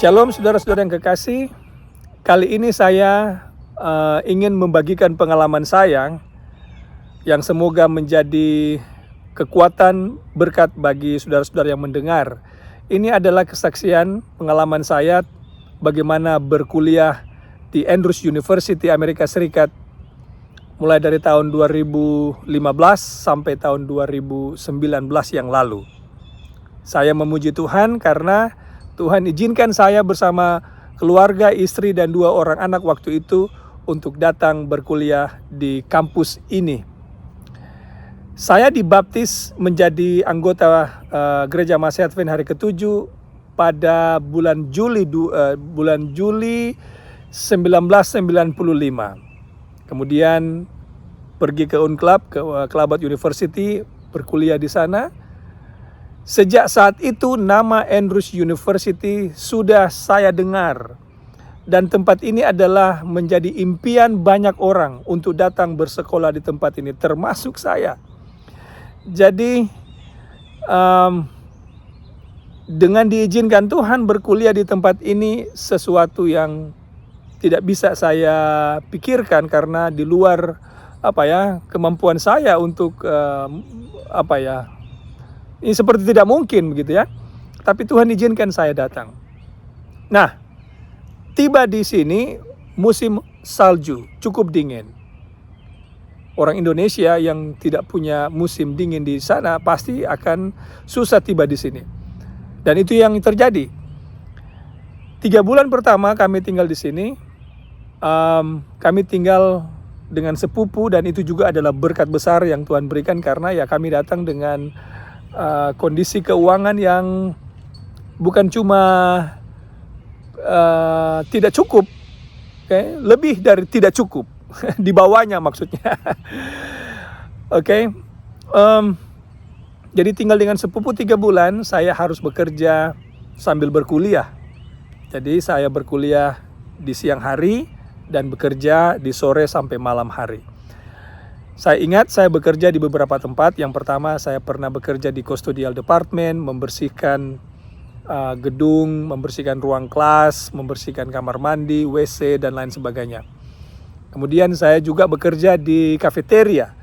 Shalom saudara-saudara yang kekasih. Kali ini saya ingin membagikan pengalaman saya yang semoga menjadi kekuatan berkat bagi saudara-saudara yang mendengar. Ini adalah kesaksian pengalaman saya bagaimana berkuliah di Andrews University Amerika Serikat mulai dari tahun 2015 sampai tahun 2019 yang lalu. Saya memuji Tuhan karena Tuhan izinkan saya bersama keluarga, istri, dan 2 orang anak waktu itu untuk datang berkuliah di kampus ini. Saya dibaptis menjadi anggota Gereja Mahasiswa Advent hari ke-7 pada bulan Juli 1995. Kemudian pergi ke Unclub, ke Kelabat University, berkuliah di sana. Sejak saat itu nama Andrews University sudah saya dengar. Dan tempat ini adalah menjadi impian banyak orang untuk datang bersekolah di tempat ini, termasuk saya. Jadi dengan diizinkan Tuhan berkuliah di tempat ini sesuatu yang tidak bisa saya pikirkan karena di luar kemampuan saya untuk ini seperti tidak mungkin begitu ya. Tapi Tuhan izinkan saya datang. Nah, tiba di sini musim salju, cukup dingin. Orang Indonesia yang tidak punya musim dingin di sana pasti akan susah tiba di sini. Dan itu yang terjadi. 3 bulan pertama kami tinggal di sini, kami tinggal dengan sepupu, dan itu juga adalah berkat besar yang Tuhan berikan karena ya kami datang dengan kondisi keuangan yang bukan cuma tidak cukup, lebih dari tidak cukup, di bawahnya maksudnya. Jadi tinggal dengan sepupu 3 bulan, saya harus bekerja sambil berkuliah. Jadi saya berkuliah di siang hari dan bekerja di sore sampai malam hari. Saya ingat saya bekerja di beberapa tempat. Yang pertama saya pernah bekerja di custodial department, membersihkan gedung, membersihkan ruang kelas, membersihkan kamar mandi, WC, dan lain sebagainya. Kemudian saya juga bekerja di kafeteria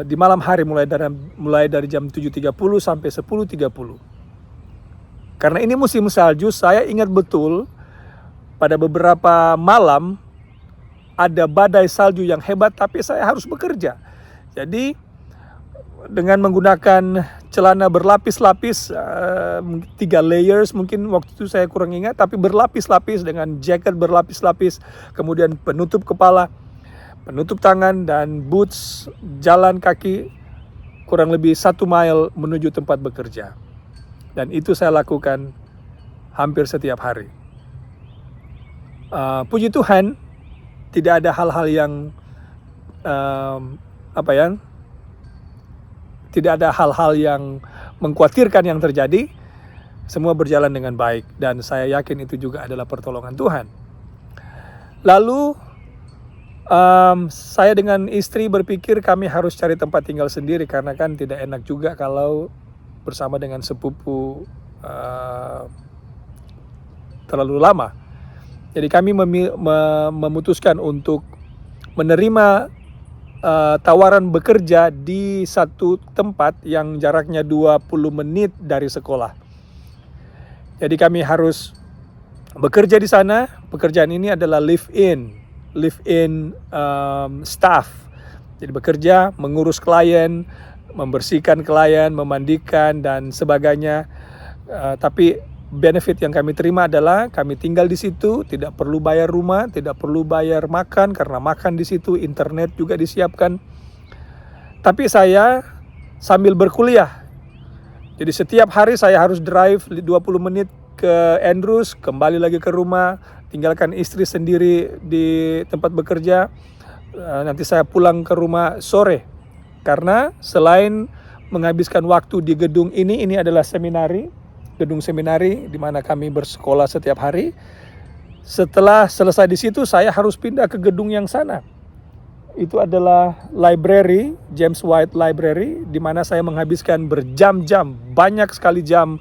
di malam hari mulai dari jam 7.30 sampai 10.30. Karena ini musim salju, saya ingat betul pada beberapa malam ada badai salju yang hebat, tapi saya harus bekerja. Jadi dengan menggunakan celana berlapis-lapis, 3 layers mungkin waktu itu saya kurang ingat, tapi berlapis-lapis dengan jaket berlapis-lapis, kemudian penutup kepala, penutup tangan, dan boots, jalan kaki kurang lebih 1 mile menuju tempat bekerja. Dan itu saya lakukan hampir setiap hari. Puji Tuhan, tidak ada hal-hal yang tidak ada hal-hal yang mengkhawatirkan yang terjadi. Semua berjalan dengan baik dan saya yakin itu juga adalah pertolongan Tuhan. Lalu saya dengan istri berpikir kami harus cari tempat tinggal sendiri karena kan tidak enak juga kalau bersama dengan sepupu terlalu lama. Jadi kami memutuskan untuk menerima tawaran bekerja di satu tempat yang jaraknya 20 menit dari sekolah. Jadi kami harus bekerja di sana. Pekerjaan ini adalah live-in staff. Jadi bekerja, mengurus klien, membersihkan klien, memandikan, dan sebagainya. Tapi benefit yang kami terima adalah kami tinggal di situ, tidak perlu bayar rumah, tidak perlu bayar makan karena makan di situ, internet juga disiapkan. Tapi saya sambil berkuliah. Jadi setiap hari saya harus drive 20 menit ke Andrews, kembali lagi ke rumah, tinggalkan istri sendiri di tempat bekerja. Nanti saya pulang ke rumah sore. Karena selain menghabiskan waktu di gedung ini adalah gedung seminari di mana kami bersekolah setiap hari. Setelah selesai di situ, saya harus pindah ke gedung yang sana. Itu adalah library, James White Library, di mana saya menghabiskan berjam-jam, banyak sekali jam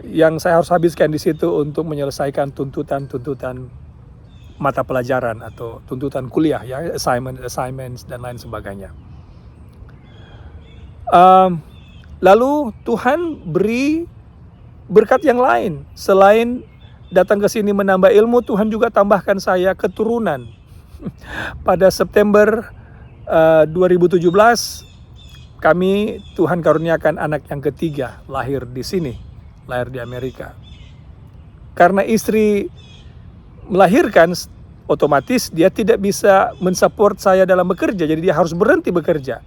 yang saya harus habiskan di situ untuk menyelesaikan tuntutan-tuntutan mata pelajaran atau tuntutan kuliah ya, assignments dan lain sebagainya. Lalu Tuhan beri berkat yang lain. Selain datang ke sini menambah ilmu, Tuhan juga tambahkan saya keturunan. Pada September 2017 Tuhan karuniakan anak yang ketiga lahir di sini, lahir di Amerika. Karena istri melahirkan, otomatis dia tidak bisa mensupport saya dalam bekerja, jadi dia harus berhenti bekerja.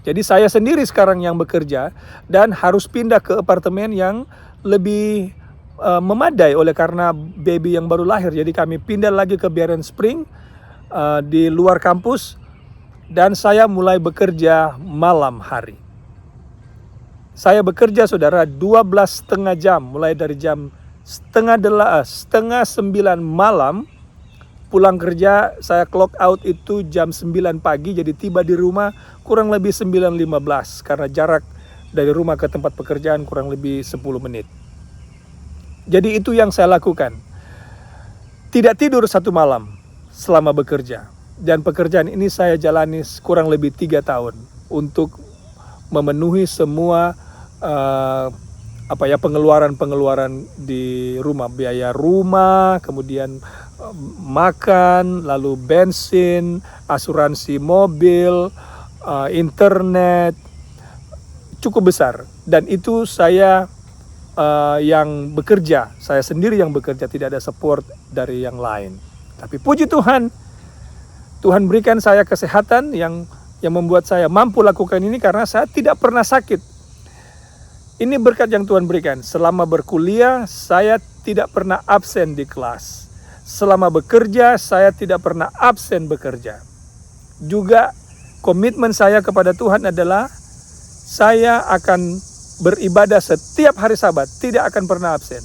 Jadi saya sendiri sekarang yang bekerja dan harus pindah ke apartemen yang lebih memadai oleh karena baby yang baru lahir. Jadi kami pindah lagi ke Berrien Springs di luar kampus dan saya mulai bekerja malam hari. Saya bekerja saudara 12,5 jam, mulai dari jam setengah 9 malam. Pulang kerja saya clock out itu jam 9 pagi, jadi tiba di rumah kurang lebih 9.15 karena jarak dari rumah ke tempat pekerjaan kurang lebih 10 menit. Jadi itu yang saya lakukan. Tidak tidur satu malam selama bekerja. Dan pekerjaan ini saya jalani kurang lebih 3 tahun untuk memenuhi semua pengeluaran di rumah, biaya rumah, kemudian makan, lalu bensin, asuransi mobil, internet, cukup besar. Dan itu saya yang bekerja, saya sendiri yang bekerja, tidak ada support dari yang lain. Tapi puji Tuhan, Tuhan berikan saya kesehatan yang membuat saya mampu lakukan ini karena saya tidak pernah sakit. Ini berkat yang Tuhan berikan. Selama berkuliah, saya tidak pernah absen di kelas. Selama bekerja, saya tidak pernah absen bekerja. Juga komitmen saya kepada Tuhan adalah saya akan beribadah setiap hari Sabat, tidak akan pernah absen.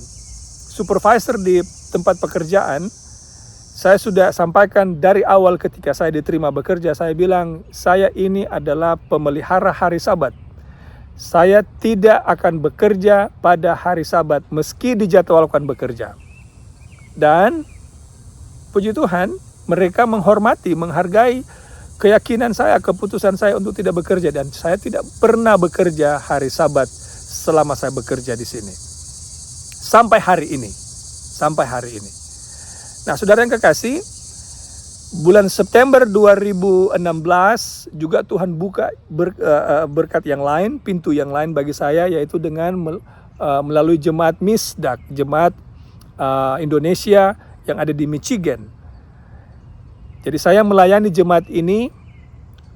Supervisor di tempat pekerjaan, saya sudah sampaikan dari awal ketika saya diterima bekerja, saya bilang, saya ini adalah pemelihara hari Sabat. Saya tidak akan bekerja pada hari Sabat meski dijadwalkan bekerja. Dan puji Tuhan, mereka menghormati, menghargai keyakinan saya, keputusan saya untuk tidak bekerja, dan saya tidak pernah bekerja hari Sabat selama saya bekerja di sini. Sampai hari ini. Nah, saudara yang kekasih, bulan September 2016 juga Tuhan buka berkat yang lain, pintu yang lain bagi saya, yaitu dengan melalui jemaat Misdak, jemaat Indonesia yang ada di Michigan. Jadi saya melayani jemaat ini,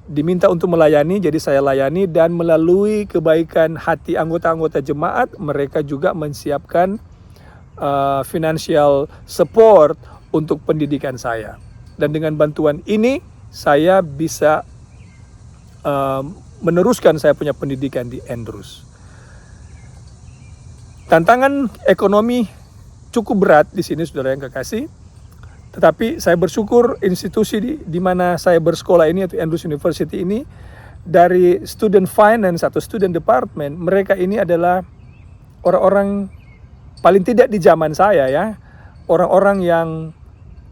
diminta untuk melayani, jadi saya layani, dan melalui kebaikan hati anggota-anggota jemaat, mereka juga menyiapkan financial support untuk pendidikan saya. Dan dengan bantuan ini, saya bisa meneruskan saya punya pendidikan di Andrews. Tantangan ekonomi cukup berat di sini, saudara yang kekasih. Tetapi saya bersyukur institusi di mana saya bersekolah ini, yaitu Andrews University ini, dari student finance atau student department, mereka ini adalah orang-orang paling tidak di zaman saya ya, orang-orang yang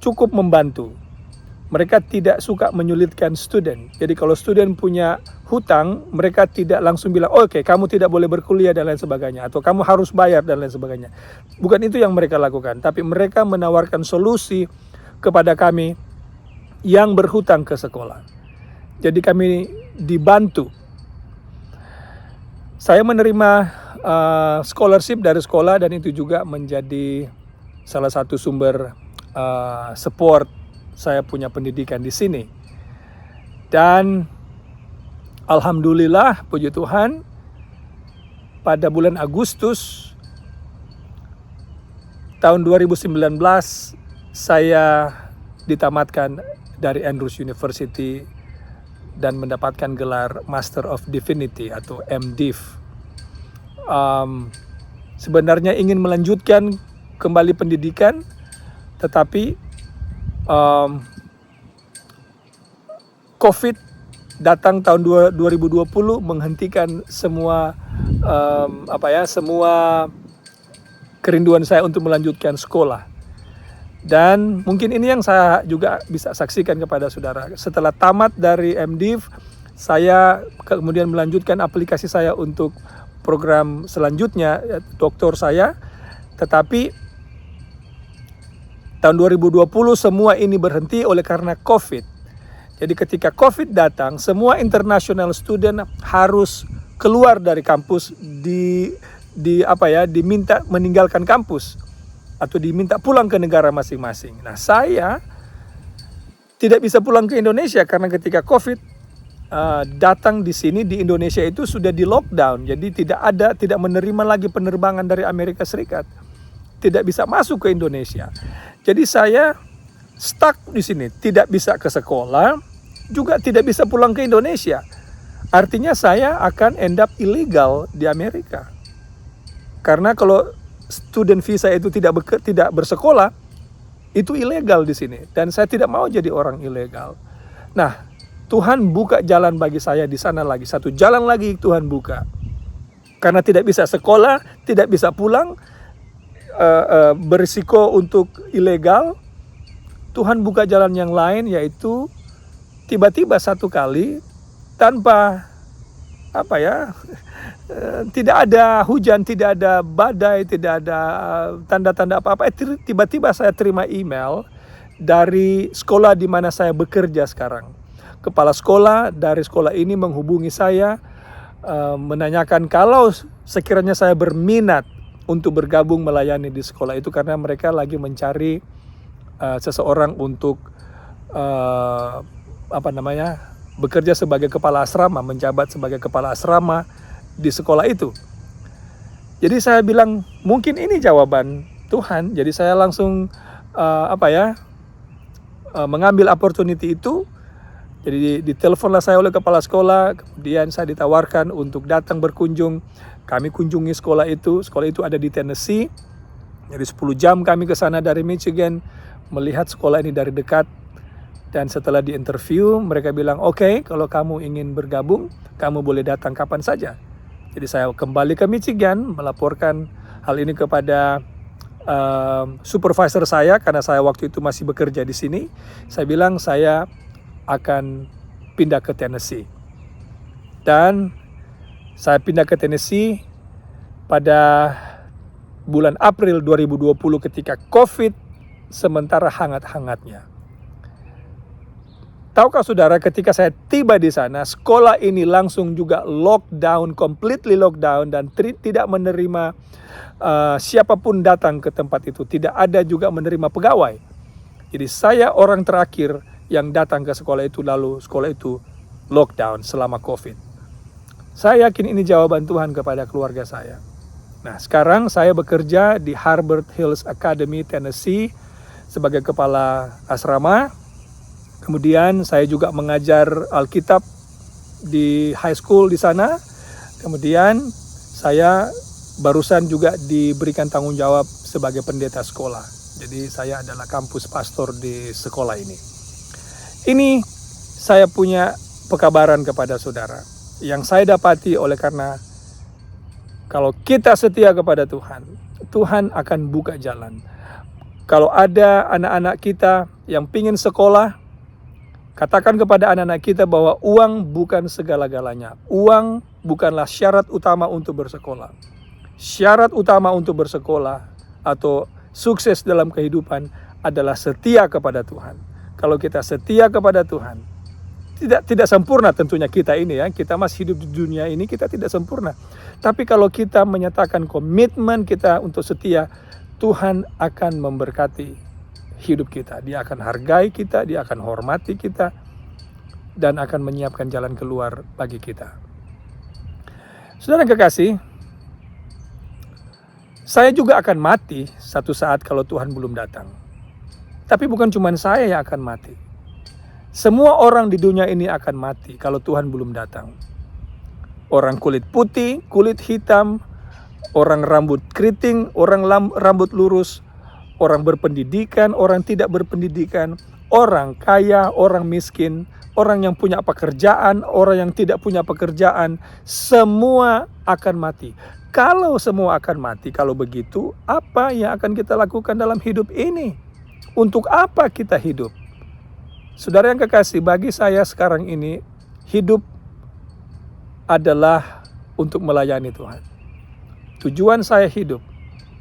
cukup membantu. Mereka tidak suka menyulitkan student. Jadi kalau student punya hutang, mereka tidak langsung bilang, oke, kamu tidak boleh berkuliah dan lain sebagainya, atau kamu harus bayar dan lain sebagainya. Bukan itu yang mereka lakukan, tapi mereka menawarkan solusi kepada kami yang berhutang ke sekolah. Jadi kami dibantu. Saya menerima scholarship dari sekolah, dan itu juga menjadi salah satu sumber support saya punya pendidikan di sini. Dan alhamdulillah, puji Tuhan, pada bulan Agustus tahun 2019 saya ditamatkan dari Andrews University dan mendapatkan gelar Master of Divinity atau MDiv. Sebenarnya ingin melanjutkan kembali pendidikan, tetapi COVID datang tahun 2020 menghentikan semua semua kerinduan saya untuk melanjutkan sekolah. Dan mungkin ini yang saya juga bisa saksikan kepada saudara. Setelah tamat dari MDiv, saya kemudian melanjutkan aplikasi saya untuk program selanjutnya, doktor saya. Tetapi tahun 2020 semua ini berhenti oleh karena COVID. Jadi ketika COVID datang, semua international student harus keluar dari kampus, diminta meninggalkan kampus atau diminta pulang ke negara masing-masing. Nah, saya tidak bisa pulang ke Indonesia karena ketika COVID datang di sini di Indonesia itu sudah di lockdown. Jadi tidak menerima lagi penerbangan dari Amerika Serikat. Tidak bisa masuk ke Indonesia. Jadi saya stuck di sini, tidak bisa ke sekolah, juga tidak bisa pulang ke Indonesia. Artinya saya akan end up illegal di Amerika. Karena kalau student visa itu tidak bersekolah, itu ilegal di sini. Dan saya tidak mau jadi orang ilegal. Nah, Tuhan buka jalan bagi saya di sana lagi. Satu jalan lagi Tuhan buka. Karena tidak bisa sekolah, tidak bisa pulang, berisiko untuk ilegal, Tuhan buka jalan yang lain, yaitu tiba-tiba satu kali tanpa tidak ada hujan, tidak ada badai, tidak ada tanda-tanda apa-apa. Tiba-tiba saya terima email dari sekolah di mana saya bekerja sekarang. Kepala sekolah dari sekolah ini menghubungi saya, menanyakan kalau sekiranya saya berminat untuk bergabung melayani di sekolah itu, karena mereka lagi mencari seseorang untuk bekerja sebagai kepala asrama, menjabat sebagai kepala asrama di sekolah itu. Jadi saya bilang mungkin ini jawaban Tuhan. Jadi saya langsung mengambil opportunity itu. Jadi diteleponlah saya oleh kepala sekolah, kemudian saya ditawarkan untuk datang berkunjung. Kami kunjungi sekolah itu ada di Tennessee. Jadi 10 jam kami ke sana dari Michigan, melihat sekolah ini dari dekat. Dan setelah di interview, mereka bilang, oke, kalau kamu ingin bergabung, kamu boleh datang kapan saja. Jadi saya kembali ke Michigan, melaporkan hal ini kepada supervisor saya, karena saya waktu itu masih bekerja di sini. Saya bilang saya akan pindah ke Tennessee. Dan saya pindah ke Tennessee pada bulan April 2020 ketika COVID sementara hangat-hangatnya. Tahukah saudara, ketika saya tiba di sana, sekolah ini langsung juga lockdown, completely lockdown, dan tidak menerima siapapun datang ke tempat itu. Tidak ada juga menerima pegawai. Jadi saya orang terakhir yang datang ke sekolah itu, lalu sekolah itu lockdown selama COVID. Saya yakin ini jawaban Tuhan kepada keluarga saya. Nah, sekarang saya bekerja di Harbor Hills Academy, Tennessee sebagai kepala asrama. Kemudian saya juga mengajar Alkitab di high school di sana. Kemudian saya barusan juga diberikan tanggung jawab sebagai pendeta sekolah. Jadi saya adalah kampus pastor di sekolah ini. Ini saya punya pekabaran kepada saudara yang saya dapati oleh karena kalau kita setia kepada Tuhan, Tuhan akan buka jalan. Kalau ada anak-anak kita yang pingin sekolah, katakan kepada anak-anak kita bahwa uang bukan segala-galanya. Uang bukanlah syarat utama untuk bersekolah. Syarat utama untuk bersekolah atau sukses dalam kehidupan adalah setia kepada Tuhan. Kalau kita setia kepada Tuhan, tidak sempurna tentunya kita ini ya. Kita masih hidup di dunia ini, kita tidak sempurna. Tapi kalau kita menyatakan komitmen kita untuk setia, Tuhan akan memberkati hidup kita. Dia akan hargai kita, dia akan hormati kita, dan akan menyiapkan jalan keluar bagi kita. Saudara yang kekasih, saya juga akan mati satu saat kalau Tuhan belum datang. Tapi bukan cuma saya yang akan mati. Semua orang di dunia ini akan mati kalau Tuhan belum datang. Orang kulit putih, kulit hitam, orang rambut keriting, orang rambut lurus, orang berpendidikan, orang tidak berpendidikan, orang kaya, orang miskin, orang yang punya pekerjaan, orang yang tidak punya pekerjaan, semua akan mati. Kalau semua akan mati, kalau begitu, apa yang akan kita lakukan dalam hidup ini? Untuk apa kita hidup? Saudara yang kekasih, bagi saya sekarang ini, hidup adalah untuk melayani Tuhan. Tujuan saya hidup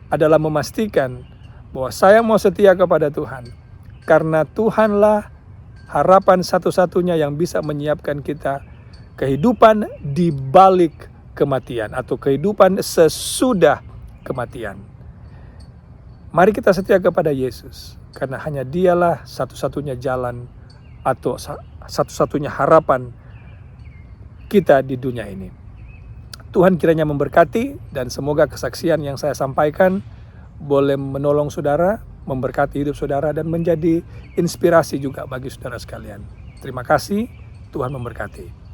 adalah memastikan bahwa saya mau setia kepada Tuhan. Karena Tuhanlah harapan satu-satunya yang bisa menyiapkan kita kehidupan di balik kematian atau kehidupan sesudah kematian. Mari kita setia kepada Yesus, karena hanya Dialah satu-satunya jalan atau satu-satunya harapan kita di dunia ini. Tuhan kiranya memberkati, dan semoga kesaksian yang saya sampaikan boleh menolong saudara, memberkati hidup saudara, dan menjadi inspirasi juga bagi saudara sekalian. Terima kasih, Tuhan memberkati.